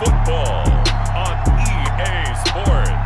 football on EA Sports.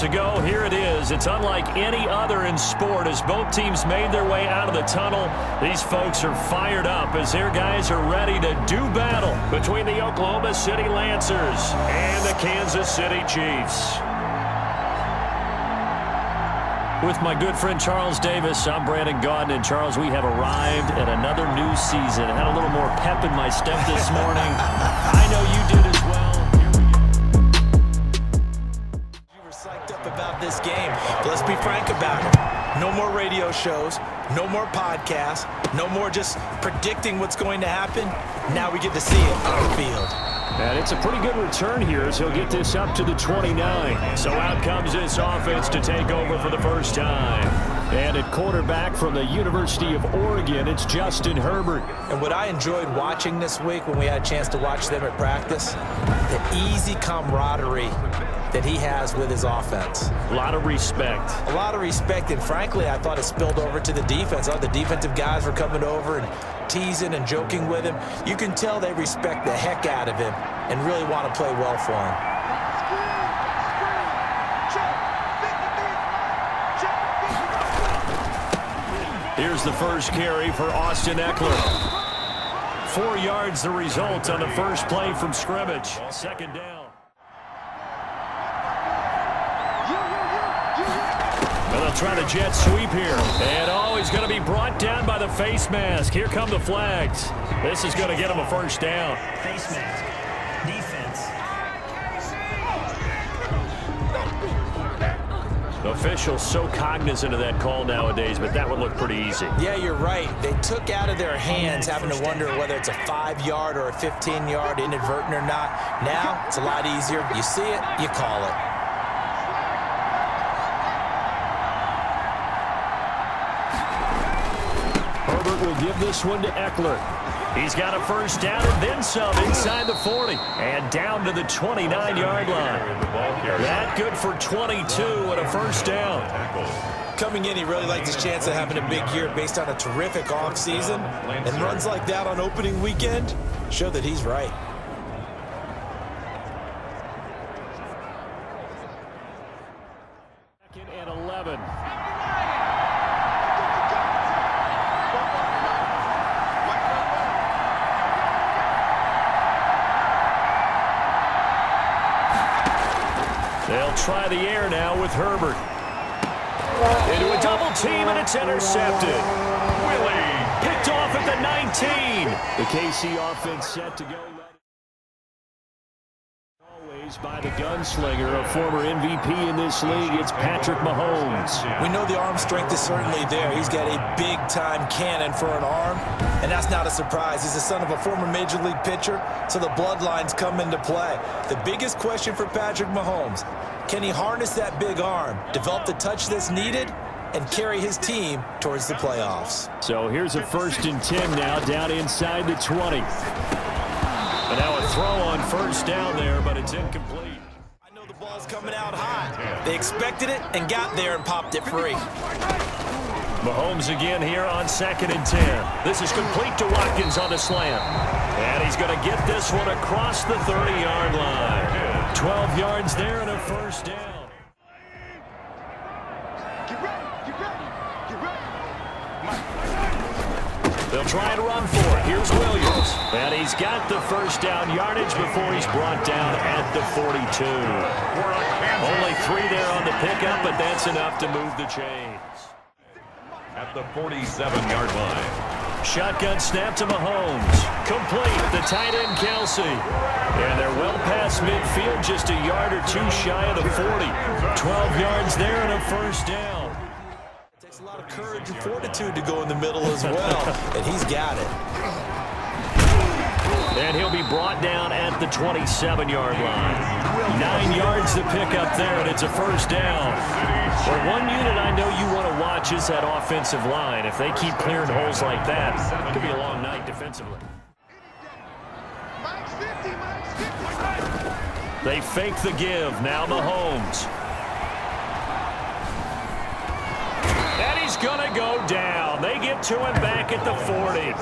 Ago, here it is. It's unlike any other in sport as both teams made their way out of the tunnel. These folks are fired up as their guys are ready to do battle between the Oklahoma City Lancers and the Kansas City Chiefs. With my good friend Charles Davis, I'm Brandon Gaudin. And Charles, we have arrived at another new season. I had a little more pep in my step this morning. I know you did as well. About this game. Let's be frank about it. No more radio shows, no more podcasts, no more just predicting what's going to happen. Now we get to see it on the field. And it's a pretty good return here as he'll get this up to the 29. So out comes this offense to take over for the first time. And at quarterback from the University of Oregon, it's Justin Herbert. And what I enjoyed watching this week when we had a chance to watch them at practice, the easy camaraderie that he has with his offense. A lot of respect. A lot of respect, and frankly, I thought it spilled over to the defense. All the defensive guys were coming over and teasing and joking with him. You can tell they respect the heck out of him and really want to play well for him. Here's the first carry for Austin Eckler. 4 yards the result on the first play from scrimmage. Second down. And they'll try the jet sweep here. And he's going to be brought down by the face mask. Here come the flags. This is going to get him a first down. Face mask. Defense. The officials so cognizant of that call nowadays, but that would look pretty easy. Yeah, you're right. They took out of their hands having to wonder whether it's a 5-yard or a 15-yard inadvertent or not. Now, it's a lot easier. You see it, you call it. Herbert will give this one to Eckler. He's got a first down and then some inside the 40. And down to the 29-yard line. That good for 22 and a first down. Coming in, he really liked his chance of having a big year based on a terrific offseason. And runs like that on opening weekend show that he's right. Second and 11. They'll try the air now with Herbert. Into a double team, and it's intercepted. Willie picked off at the 19. The KC offense set to go. Always by the gunslinger, a former MVP in this league. It's Patrick Mahomes. We know the arm strength is certainly there. He's got a big-time cannon for an arm, and that's not a surprise. He's the son of a former Major League pitcher, so the bloodlines come into play. The biggest question for Patrick Mahomes, can he harness that big arm, develop the touch that's needed, and carry his team towards the playoffs? So here's a 1st and 10 now, down inside the 20. And now a throw on first down there, but it's incomplete. I know the ball's coming out hot. They expected it and got there and popped it free. Mahomes again here on 2nd and 10. This is complete to Watkins on the slant. And he's going to get this one across the 30-yard line. 12 yards there and a first down. They'll try and run for it. Here's Williams. And he's got the first down yardage before he's brought down at the 42. Only 3 there on the pickup, but that's enough to move the chains. At the 47-yard line. Shotgun snap to Mahomes. Complete. The tight end, Kelsey. And they're well past midfield, just a yard or two shy of the 40. 12 yards there and a first down. It takes a lot of courage and fortitude to go in the middle as well, and he's got it. And he'll be brought down at the 27-yard line. 9 yards to pick up there, and it's a first down. Well, one unit I know you want to watch is that offensive line. If they keep clearing holes like that, it could be a long night defensively. They fake the give. Now Mahomes. And he's going to go down. They get to him back at the 40.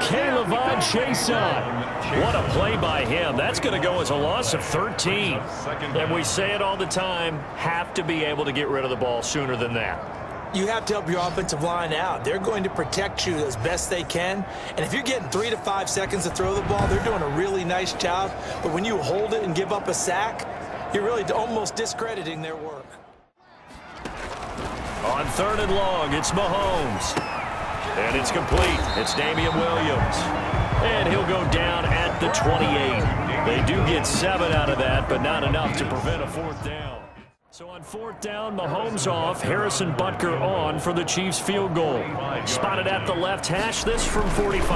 Caleb Chason. What a play by him. That's going to go as a loss of 13. And we say it all the time, have to be able to get rid of the ball sooner than that. You have to help your offensive line out. They're going to protect you as best they can. And if you're getting 3 to 5 seconds to throw the ball, they're doing a really nice job. But when you hold it and give up a sack, you're really almost discrediting their work. On 3rd and long, it's Mahomes. And it's complete. It's Damian Williams. And he'll go down at the 28. They do get 7 out of that, but not enough to prevent a 4th down. So on 4th down, Mahomes off, Harrison Butker on for the Chiefs field goal. Spotted at the left hash, this from 45.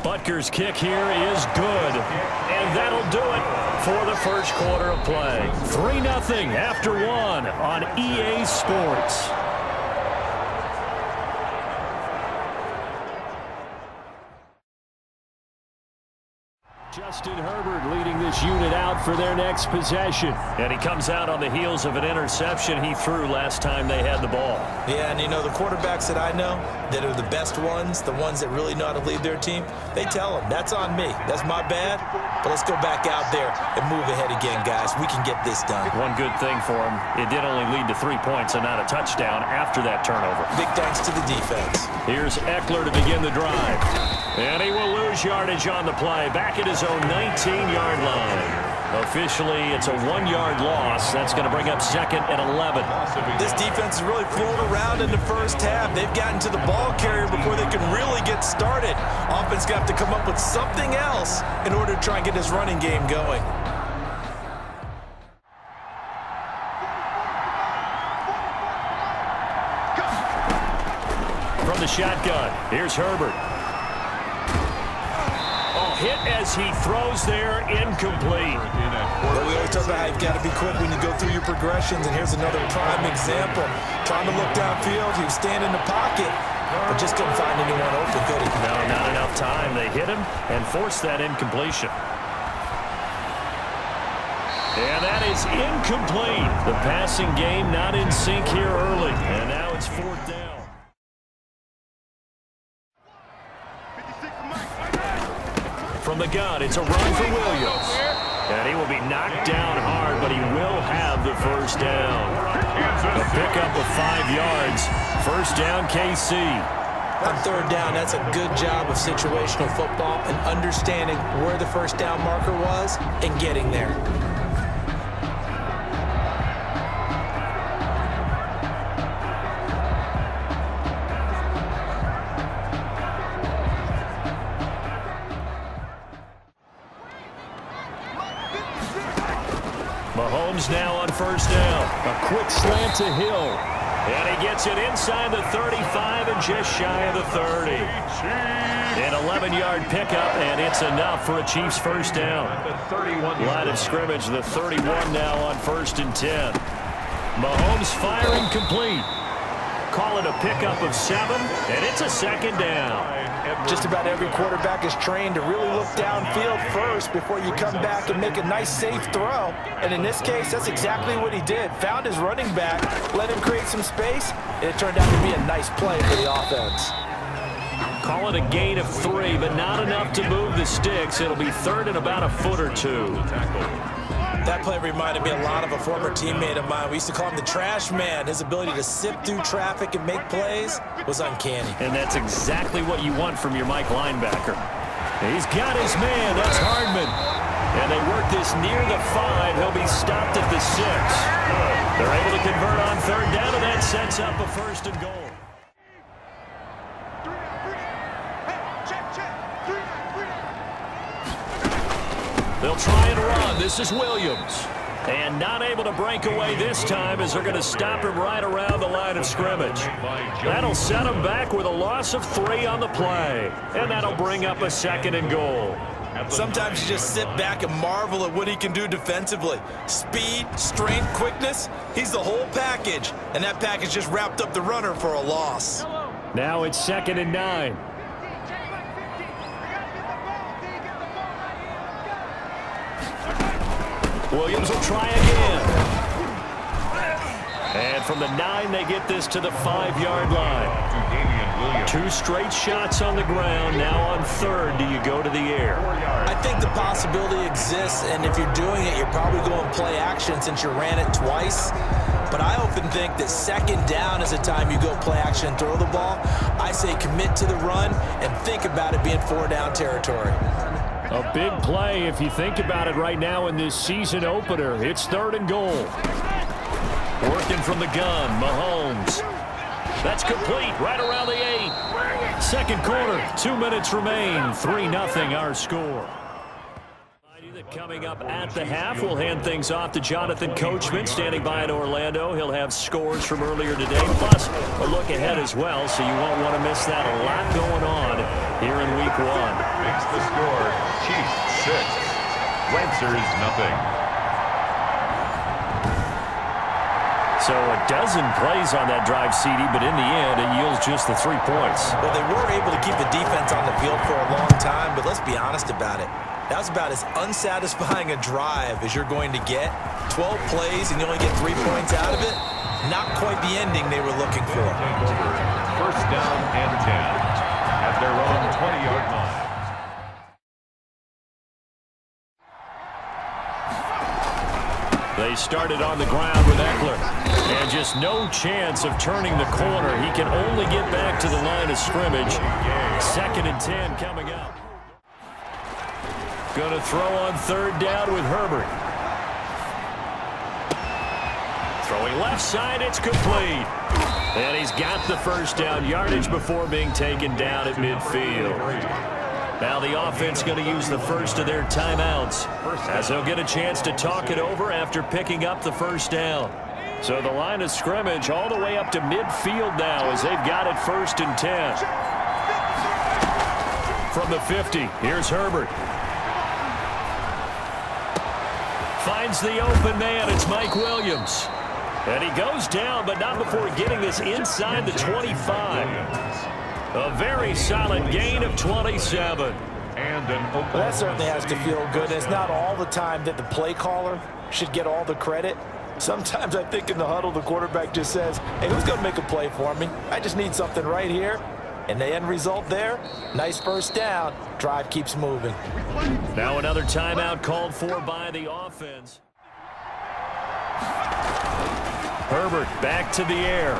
Butker's kick here is good, and that'll do it for the first quarter of play. 3-0 after 1 on EA Sports. Justin Herbert leading this unit out for their next possession. And he comes out on the heels of an interception he threw last time they had the ball. Yeah, and you know, the quarterbacks that I know that are the best ones, the ones that really know how to lead their team, they tell them, that's on me. That's my bad. But let's go back out there and move ahead again, guys. We can get this done. One good thing for him, it did only lead to 3 points and not a touchdown after that turnover. Big thanks to the defense. Here's Eckler to begin the drive. And he will lose yardage on the play, back at his own 19-yard line. Officially, it's a 1-yard loss. That's going to bring up 2nd and 11. This defense is really flown around in the first half. They've gotten to the ball carrier before they can really get started. Offense got to come up with something else in order to try and get his running game going. From the shotgun, here's Herbert. Hit as he throws there, incomplete. Well, we always talk about how you've got to be quick when you go through your progressions, and here's another prime example. Trying to look downfield, he was standing in the pocket, but just couldn't find anyone open, could he? No, not enough time. They hit him and forced that incompletion. And that is incomplete. The passing game not in sync here early, and now it's 4th down. From the gun, it's a run for Williams. And he will be knocked down hard, but he will have the first down. A pickup of 5 yards. First down, KC. On 3rd down, that's a good job of situational football and understanding where the first down marker was and getting there. Mahomes now on first down. A quick slant to Hill. And he gets it inside the 35 and just shy of the 30. An 11-yard pickup, and it's enough for a Chiefs first down. Line of scrimmage, the 31 now on 1st and 10. Mahomes firing complete. Call it a pickup of 7, and it's a 2nd down. Just about every quarterback is trained to really look downfield first before you come back and make a nice, safe throw. And in this case, that's exactly what he did. Found his running back, let him create some space, and it turned out to be a nice play for the offense. Call it a gain of 3, but not enough to move the sticks. It'll be 3rd and about a foot or 2. That play reminded me a lot of a former teammate of mine. We used to call him the trash man. His ability to sift through traffic and make plays was uncanny. And that's exactly what you want from your Mike linebacker. He's got his man. That's Hardman. And they work this near the 5. He'll be stopped at the 6. They're able to convert on 3rd down, and that sets up a 1st and goal. They'll try and run. This is Williams. And not able to break away this time as they're going to stop him right around the line of scrimmage. That'll set him back with a loss of 3 on the play. And that'll bring up a 2nd and goal. Sometimes you just sit back and marvel at what he can do defensively. Speed, strength, quickness, he's the whole package. And that package just wrapped up the runner for a loss. Now it's 2nd and 9. Williams will try again. And from the 9, they get this to the 5-yard line. 2 straight shots on the ground. Now on 3rd, do you go to the air? I think the possibility exists, and if you're doing it, you're probably going play action since you ran it twice. But I often think that 2nd down is the time you go play action and throw the ball. I say commit to the run and think about it being 4-down territory. A big play if you think about it right now in this season opener. It's 3rd and goal. Working from the gun, Mahomes. That's complete right around the 8. Second quarter, 2 minutes remain. 3-0 our score. Coming up at the half, we'll hand things off to Jonathan Coachman, standing by in Orlando. He'll have scores from earlier today, plus a look ahead as well, so you won't want to miss that. A lot going on here in Week 1. Makes the score, Chiefs 6, Lancers 0. So a dozen plays on that drive, CD, but in the end, it yields just the 3 points. Well, they were able to keep the defense on the field for a long time, but let's be honest about it. That was about as unsatisfying a drive as you're going to get. 12 plays and you only get 3 points out of it. Not quite the ending they were looking for. First down and 10 at their own 20-yard line. They started on the ground with Eckler. And just no chance of turning the corner. He can only get back to the line of scrimmage. 2nd and 10 coming up. Going to throw on 3rd down with Herbert. Throwing left side, it's complete. And he's got the first down yardage before being taken down at midfield. Now the offense going to use the first of their timeouts as they'll get a chance to talk it over after picking up the first down. So the line of scrimmage all the way up to midfield now as they've got it 1st and 10. From the 50, here's Herbert. Finds the open man. It's Mike Williams. And he goes down, but not before getting this inside the 25. A very solid gain of 27. And an open. Well, that certainly has to feel good. It's not all the time that the play caller should get all the credit. Sometimes I think in the huddle, the quarterback just says, hey, who's going to make a play for me? I just need something right here. And the end result there, nice first down. Drive keeps moving. Now another timeout called for by the offense. Herbert back to the air.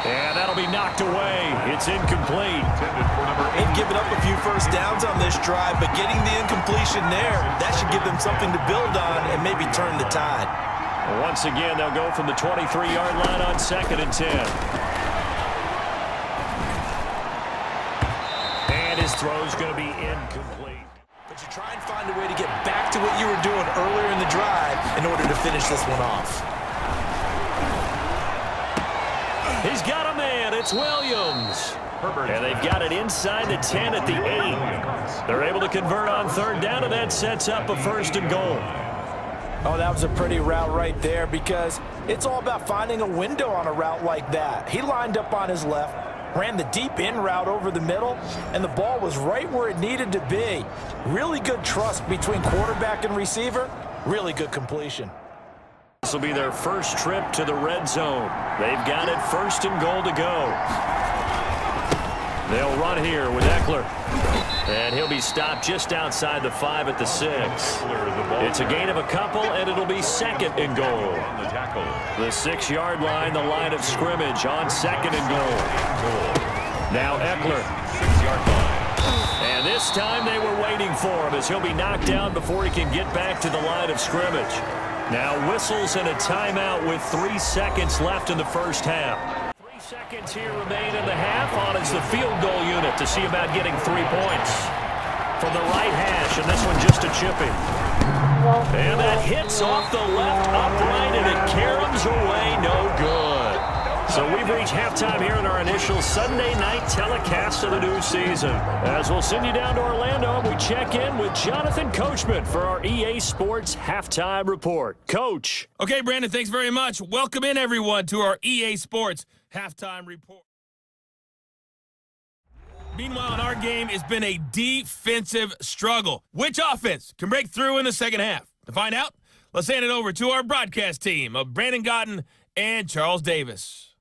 And that'll be knocked away. It's incomplete. They've given up a few first downs on this drive, but getting the incompletion there, that should give them something to build on and maybe turn the tide. Once again, they'll go from the 23-yard line on 2nd and 10. And his throw's going to be incomplete. But you try and find a way to get back to what you were doing earlier in the drive in order to finish this one off. He's got a man. It's Williams. And they've got it inside the 10 at the 8. They're able to convert on 3rd down, and that sets up a 1st and goal. Oh, that was a pretty route right there because it's all about finding a window on a route like that. He lined up on his left, ran the deep in route over the middle, and the ball was right where it needed to be. Really good trust between quarterback and receiver. Really good completion. This will be their first trip to the red zone. They've got it 1st and goal to go. They'll run here with Eckler. And he'll be stopped just outside the 5 at the 6. It's a gain of a couple, and it'll be 2nd and goal. The 6-yard line, the line of scrimmage on 2nd and goal. Now Eckler. 6-yard line. And this time they were waiting for him as he'll be knocked down before he can get back to the line of scrimmage. Now whistles and a timeout with 3 seconds left in the first half. 3 seconds here remain in the half on as the field goal unit to see about getting 3 points. from the right hash, and this one just a chipping. And that hits off the left upright, and it caroms away, no good. So we've reached halftime here in our initial Sunday night telecast of the new season. As we'll send you down to Orlando, we check in with Jonathan Coachman for our EA Sports Halftime Report. Coach. Okay, Brandon, thanks very much. Welcome in, everyone, to our EA Sports Halftime Report. Meanwhile, in our game, it's been a defensive struggle. Which offense can break through in the second half? To find out, let's hand it over to our broadcast team of Brandon Gotten and Charles Davis.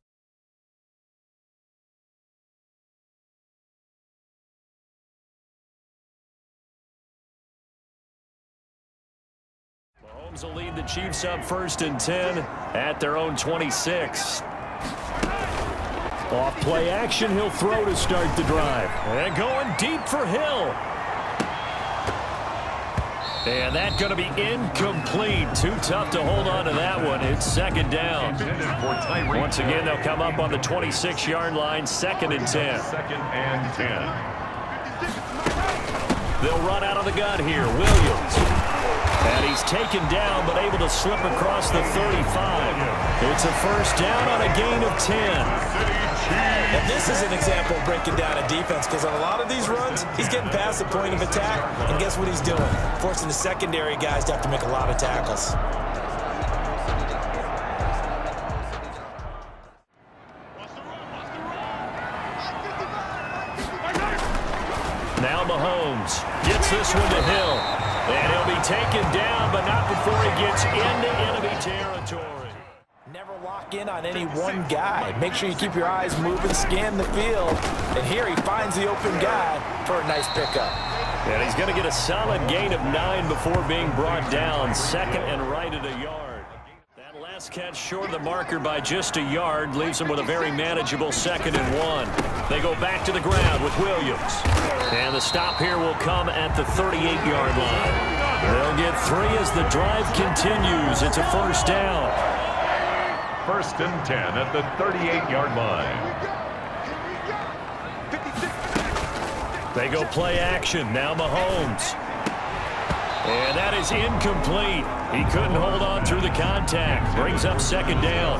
Mahomes will lead the Chiefs up 1st and 10 at their own 26. Off play action, he'll throw to start the drive. And going deep for Hill. And that's going to be incomplete. Too tough to hold on to that one. It's 2nd down. Once again, they'll come up on the 26-yard line, 2nd and 10. 2nd and 10. They'll run out of the gun here. Williams. And he's taken down, but able to slip across the 35. It's a 1st down on a gain of 10. And this is an example of breaking down a defense, because on a lot of these runs, he's getting past the point of attack, and guess what he's doing? Forcing the secondary guys to have to make a lot of tackles. Now Mahomes gets this one to Hill. And he'll be taken down, but not before he gets into enemy territory. Never lock in on any one guy. Make sure you keep your eyes moving, scan the field. And here he finds the open guy for a nice pickup. And he's going to get a solid gain of 9 before being brought down. 2nd and right at a yard. That last catch short of the marker by just a yard leaves him with a very manageable 2nd and 1. They go back to the ground with Williams. And the stop here will come at the 38-yard line. They'll get 3 as the drive continues. It's a 1st down. 1st and 10 at the 38-yard line. They go play action. Now Mahomes. And that is incomplete. He couldn't hold on through the contact. Brings up 2nd down.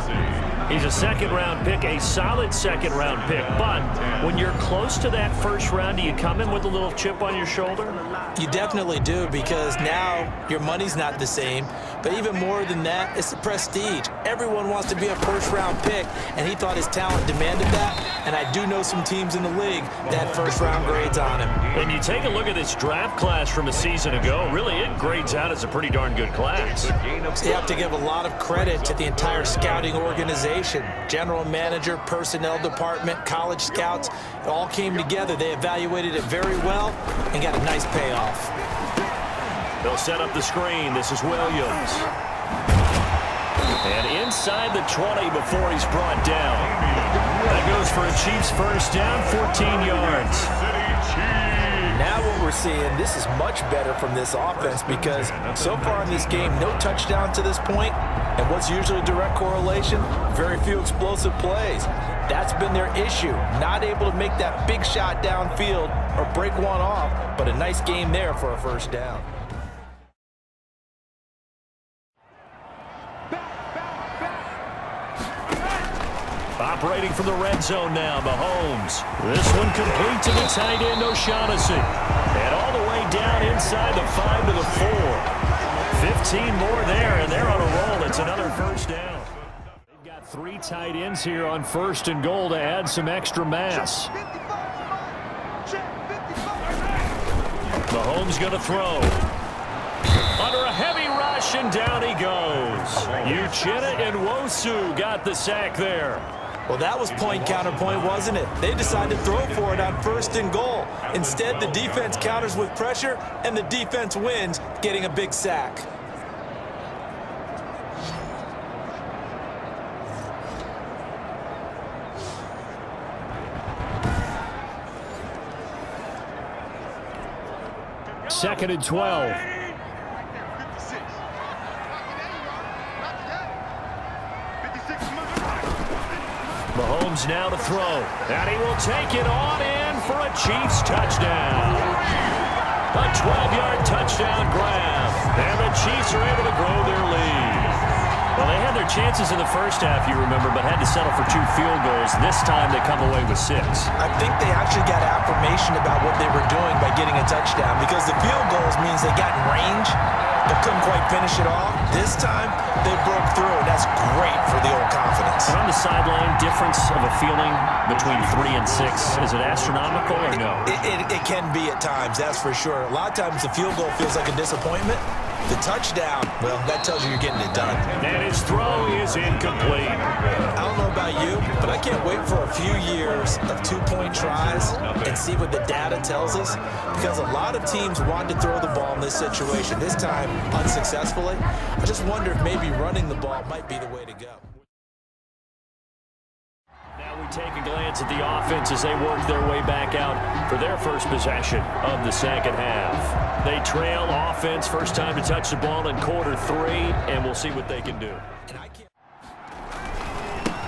He's a 2nd-round pick, a solid 2nd-round pick. But when you're close to that 1st round, do you come in with a little chip on your shoulder? You definitely do, because now your money's not the same. But even more than that, it's the prestige. Everyone wants to be a 1st-round pick, and he thought his talent demanded that. And I do know some teams in the league that 1st-round grades on him. And you take a look at this draft class from a season ago, really it grades out as a pretty darn good class. You have to give a lot of credit to the entire scouting organization. General manager, personnel department, college scouts, it all came together. They evaluated it very well and got a nice payoff. They'll set up the screen. This is Williams. And inside the 20 before he's brought down. That goes for a Chiefs 1st down, 14 yards. Now what we're seeing, this is much better from this offense, because so far in this game, no touchdown to this point, and what's usually a direct correlation, very few explosive plays. That's been their issue, not able to make that big shot downfield or break one off, but a nice game there for a 1st down. Operating from the red zone now, Mahomes. This one complete to the tight end, O'Shaughnessy. And all the way down inside the 5 to the 4. 15 more there, and they're on a roll. It's another 1st down. They've got 3 tight ends here on 1st and goal to add some extra mass. Mahomes going to throw. Under a heavy rush, and down he goes. Uchenna and Nwosu got the sack there. Well, that was point counterpoint, wasn't it? They decided to throw for it on 1st and goal. Instead, the defense counters with pressure, and the defense wins, getting a big sack. Second and 12. Mahomes now to throw. And he will take it on in for a Chiefs touchdown. A 12-yard touchdown grab. And the Chiefs are able to grow their lead. Well, they had their chances in the first half, you remember, but had to settle for 2 field goals. This time they come away with 6. I think they actually got affirmation about what they were doing by getting a touchdown, because the field goals means they got in range but couldn't quite finish it off. This time, they broke through, and that's great for the old confidence. And on the sideline, difference of a feeling between 3 and 6, is it astronomical or no? It can be at times, that's for sure. A lot of times the field goal feels like a disappointment. The touchdown, well, that tells you you're getting it done. And his throw is incomplete. I don't know about you, but I can't wait for a few years of 2-point tries and see what the data tells us, because a lot of teams want to throw the ball in this situation. This time, unsuccessfully. I just wonder if maybe running the ball might be the way to go. Now we take a glance at the offense as they work their way back out for their first possession of the second half. They trail offense, first time to touch the ball in quarter 3, and we'll see what they can do.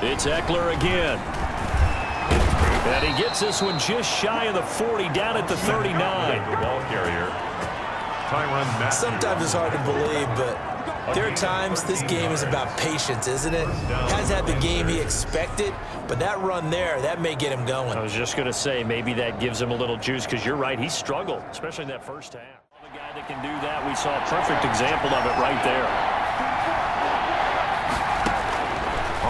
It's Eckler again. And he gets this one just shy of the 40, down at the 39. Ball carrier. Madden. Sometimes it's hard to believe, but there are times this game is about patience, isn't it? Has had the game he expected, but that run there, that may get him going. I was just going to say, maybe that gives him a little juice, because you're right, he struggled, especially in that first half. The guy that can do that, we saw a perfect example of it right there.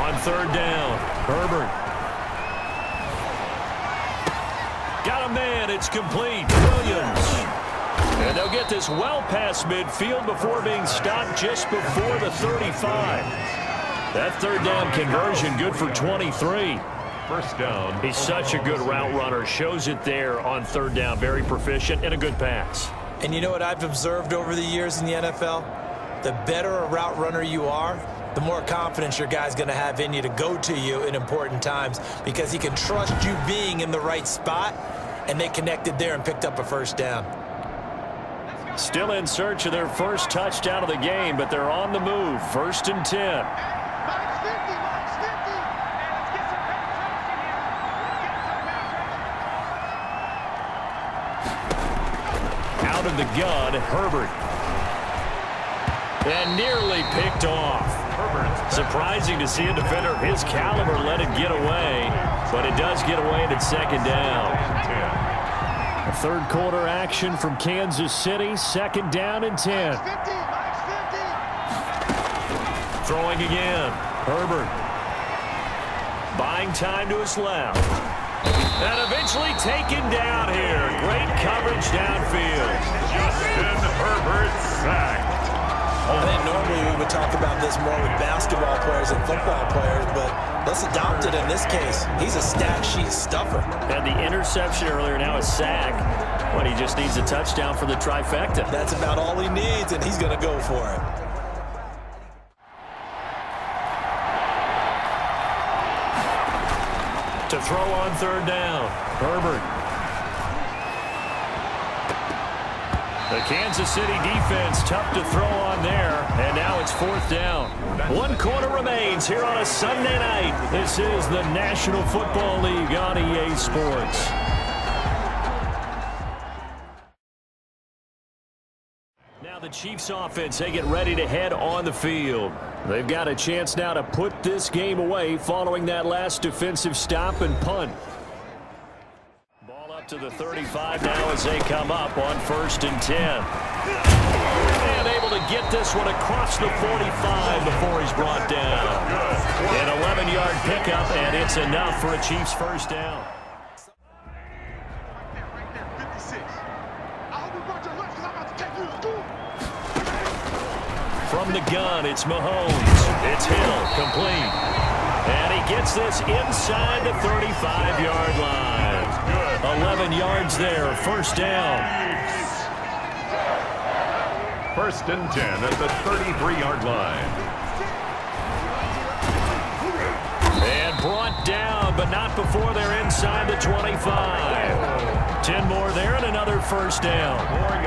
On third down, Herbert. Got a man, it's complete. Williams. And they'll get this well past midfield before being stopped just before the 35. That third down conversion good for 23. First down. He's such a good route runner. Shows it there on third down. Very proficient and a good pass. And you know what I've observed over the years in the NFL? The better a route runner you are, the more confidence your guy's going to have in you to go to you in important times, because he can trust you being in the right spot, and they connected there and picked up a first down. Still in search of their first touchdown of the game, but they're on the move. 1st and 10. Out of the gun, Herbert. And nearly picked off. Surprising to see a defender of his caliber let it get away, but it does get away and it's second down. A third quarter action from Kansas City, 2nd down and 10. Throwing again, Herbert. Buying time to his left. And eventually taken down here. Great coverage downfield. Justin Herbert sacked. I think normally we would talk about this more with basketball players and football players, but let's adopt it in this case. He's a stat sheet stuffer. And the interception earlier, now a sack. But he just needs a touchdown for the trifecta. That's about all he needs, and he's going to go for it. To throw on third down, Herbert. The Kansas City defense tough to throw on there, and now it's 4th down. 1 quarter remains here on a Sunday night. This is the National Football League on EA Sports. Now the Chiefs offense, they get ready to head on the field. They've got a chance now to put this game away following that last defensive stop and punt. To the 35 now as they come up on 1st and 10. And able to get this one across the 45 before he's brought down. An 11-yard pickup, and it's enough for a Chiefs first down. From the gun, it's Mahomes. It's Hill, complete. And he gets this inside the 35-yard line. 11 yards there, first down. 1st and 10 at the 33-yard line. And brought down, but not before they're inside the 25. 10 more there and another first down.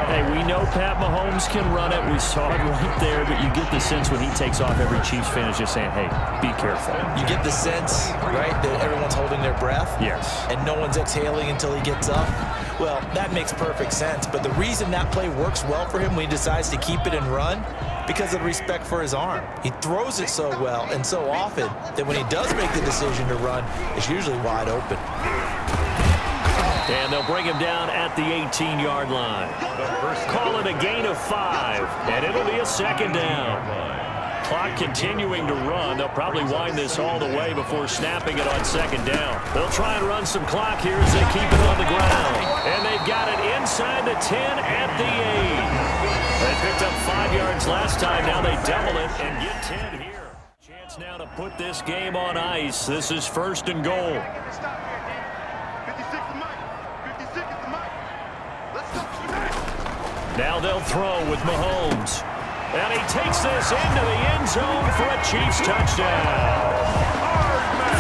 Hey, we know Pat Mahomes can run it. We saw it right there, but you get the sense when he takes off, every Chiefs fan is just saying, hey, be careful. You get the sense, right, that everyone's holding their breath? Yes. And no one's exhaling until he gets up. Well, that makes perfect sense, but the reason that play works well for him when he decides to keep it and run, because of the respect for his arm. He throws it so well and so often that when he does make the decision to run, it's usually wide open. And they'll bring him down at the 18-yard line. Call it a gain of 5, and it'll be a second down. Clock continuing to run. They'll probably wind this all the way before snapping it on second down. They'll try and run some clock here as they keep it on the ground. And they've got it inside the 10 at the 8. They picked up 5 yards last time. Now they double it and get 10 here. Chance now to put this game on ice. This is first and goal. Now they'll throw with Mahomes. And he takes this into the end zone for a Chiefs touchdown.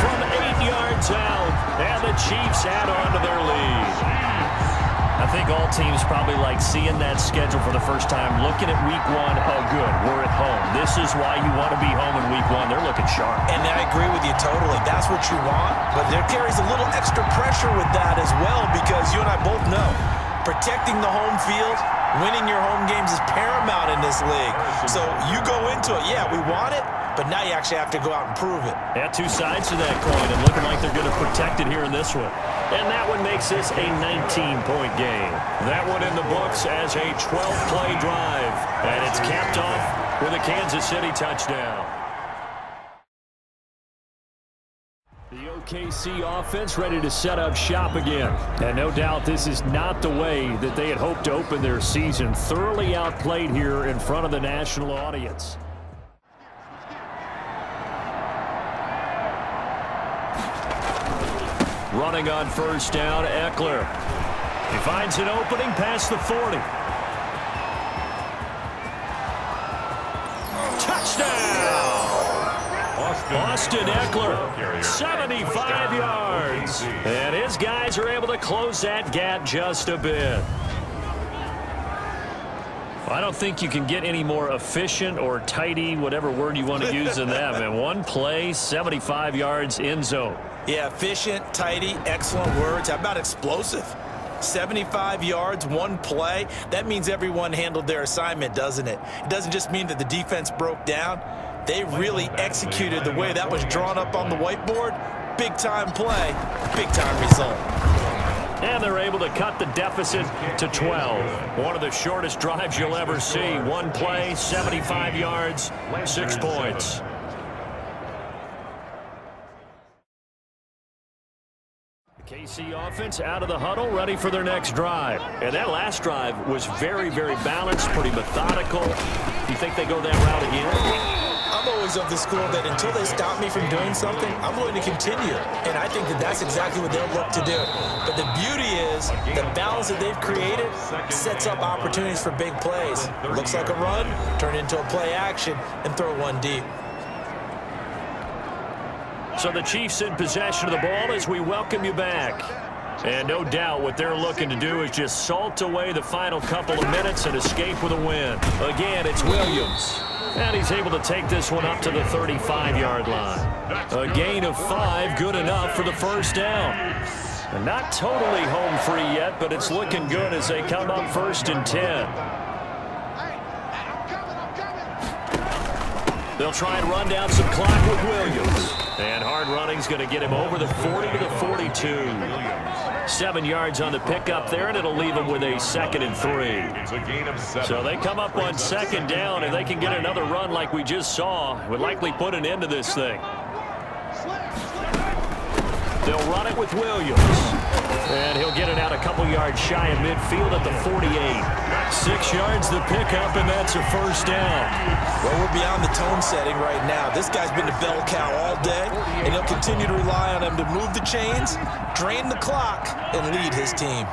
From 8 yards out, and the Chiefs add on to their lead. I think all teams probably like seeing that schedule for the first time, looking at week 1. Oh, good, we're at home. This is why you want to be home in week 1. They're looking sharp. And I agree with you totally. That's what you want, but there carries a little extra pressure with that as well, because you and I both know protecting the home field, winning your home games is paramount in this league. So you go into it, yeah, we want it, but now you actually have to go out and prove it. Yeah, two sides to that coin, and looking like they're going to protect it here in this one. And that one makes this a 19-point game. That one in the books as a 12-play drive. And it's capped off with a Kansas City touchdown. The OKC offense ready to set up shop again. And no doubt this is not the way that they had hoped to open their season. Thoroughly outplayed here in front of the national audience. Running on first down, Eckler. He finds an opening past the 40. Touchdown! Austin Eckler, 75 yards. And his guys are able to close that gap just a bit. I don't think you can get any more efficient or tidy, whatever word you want to use than that, man. One play, 75 yards, end zone. Yeah, efficient, tidy, excellent words. How about explosive? 75 yards, one play. That means everyone handled their assignment, doesn't it? It doesn't just mean that the defense broke down. They really executed the way that was drawn up on the whiteboard. Big-time play, big-time result. And they're able to cut the deficit to 12. One of the shortest drives you'll ever see. One play, 75 yards, 6 points. The KC offense out of the huddle, ready for their next drive. And that last drive was very, very balanced, pretty methodical. You think they go that route again? I'm always of the school that until they stop me from doing something, I'm going to continue. And I think that that's exactly what they'll look to do. But the beauty is the balance that they've created sets up opportunities for big plays. Looks like a run, turn into a play action, and throw one deep. So the Chiefs in possession of the ball as we welcome you back. And no doubt what they're looking to do is just salt away the final couple of minutes and escape with a win. Again, it's Williams. And he's able to take this one up to the 35-yard line. A gain of 5, good enough for the first down. And not totally home free yet, but it's looking good as they come up first and 10. They'll try and run down some clock with Williams. And hard running's going to get him over the 40 to the 42. 7 yards on the pickup there, and it'll leave him with a 2nd and 3. So they come up on second down, and they can get another run like we just saw. Would likely put an end to this thing. They'll run it with Williams. And he'll get it out a couple yards shy of midfield at the 48. 6 yards the pickup, and that's a first down. Well, we're beyond the tone setting right now. This guy's been a bell cow all day, and he'll continue to rely on him to move the chains, drain the clock, and lead his team.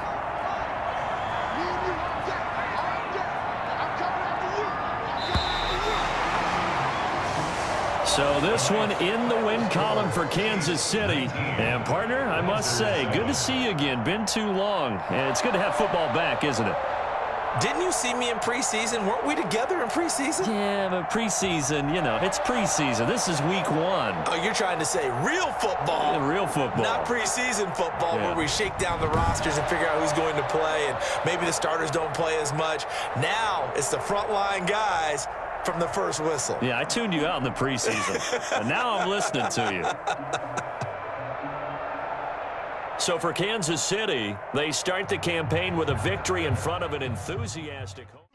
So this one in the win column for Kansas City. And, partner, I must say, good to see you again. Been too long. And it's good to have football back, isn't it? Didn't you see me in preseason? Weren't we together in preseason? Yeah, but preseason, you know, it's preseason. This is week 1. Oh, you're trying to say real football. Yeah, real football. Not preseason football where we shake down the rosters and figure out who's going to play, and maybe the starters don't play as much. Now it's the frontline guys from the first whistle. Yeah, I tuned you out in the preseason, and now I'm listening to you. So for Kansas City, they start the campaign with a victory in front of an enthusiastic home.